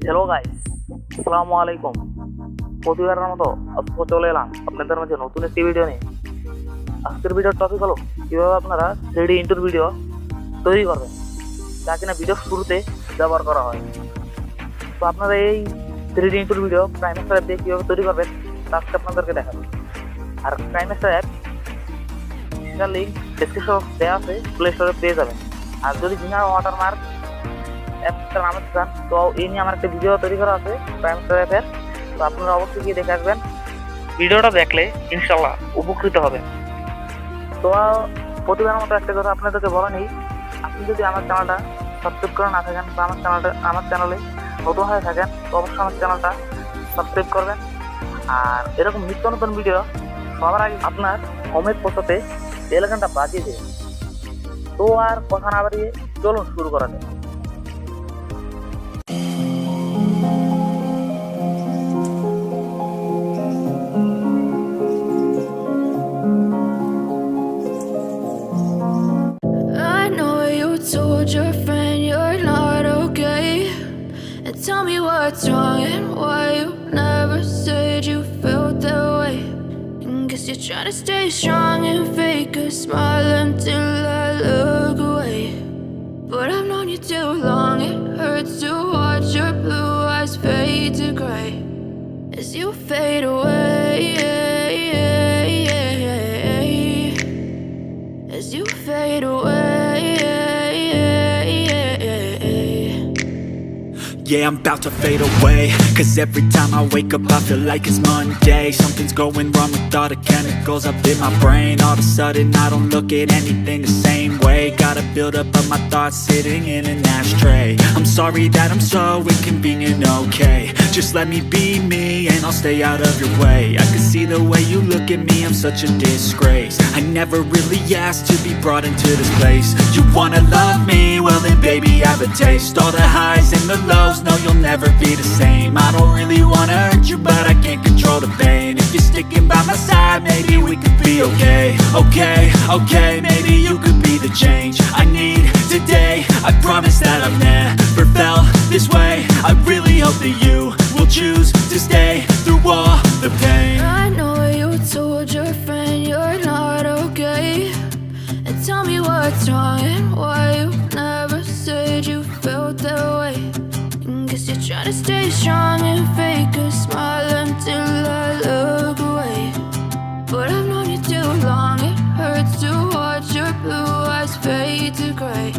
Hello guys, আসসালামু আলাইকুম। প্রতিবারের মতো আজকে চলে এলাম আপনাদের মাঝে নতুন একটি ভিডিও নিয়ে। আজকের ভিডিওর টপিক হলো কীভাবে আপনারা 3D ইন্ট্রো ভিডিও তৈরি করবেন, যা কিনা ভিডিওর শুরুতে ব্যবহার করা হয়। তো আপনারা এই 3D ইন্ট্রো ভিডিও কিনেমাস্টার অ্যাপ দিয়ে কীভাবে তৈরি করবেন তা আজকে আপনাদেরকে দেখাবো। আর কিনেমাস্টার অ্যাপ সেটার লিঙ্ক ডেসক্রিপশন দেওয়া আছে, প্লে স্টোরে পেয়ে যাবেন। আর যদি জিনার ওয়াটারমার্ক অ্যাপটা নামাতে চান তো এই নিয়ে আমার একটা ভিডিও তৈরি করা আছে কিনেমাস্টার অ্যাপের, তো আপনারা অবশ্যই গিয়ে দেখে আসবেন। ভিডিওটা দেখলে ইনশাল্লাহ উপকৃত হবেন। তো প্রতিবারের মতো একটা কথা আপনাদেরকে বলা নেই, আপনি যদি আমার চ্যানেলটা সাবস্ক্রাইব করে না থাকেন বা আমার চ্যানেলে নতুন হয়ে থাকেন তো অবশ্যই আমার চ্যানেলটা সাবস্ক্রাইব করবেন। আর এরকম নিত্য নতুন ভিডিও সবার আগে আপনার হোমে পৌঁছাতে বেল আইকনটা বাজিয়ে দেবেন। তো আর কথা না বাড়িয়ে চলুন শুরু করা যাক। Told your friend you're not okay, and tell me what's wrong and why you never said you felt that way. And guess you're trying to stay strong and fake a smile until I look away. But I've known you too long, it hurts to watch your blue eyes fade to gray as you fade away, as you fade away. Yeah, I'm about to fade away, cause every time I wake up I feel like it's Monday. Something's going wrong with all the chemicals up in my brain. All of a sudden I don't look at anything the same way. Gotta build up of my thoughts sitting in an ashtray. I'm sorry that I'm so inconvenient, okay. Just let me be me and I'll stay out of your way. I can see the way you look at me, I'm such a disgrace. I never really asked to be brought into this place. You wanna love me? Well then baby I have a taste. All the highs and the lows, no you'll never be the same. I don't really wanna hurt you but I can't control the pain. If you're sticking by my side maybe we could be okay. Okay, maybe you could be the change I need today. I promise that I've never felt this way. I really hope that you will choose to stay through all the pain. I know you told your friend you're not okay, and tell me what's wrong and why you never said you felt that way. And guess you're trying to stay strong and fake a smile until I look away. But I've known you too long, it hurts to watch your blue eyes fade to gray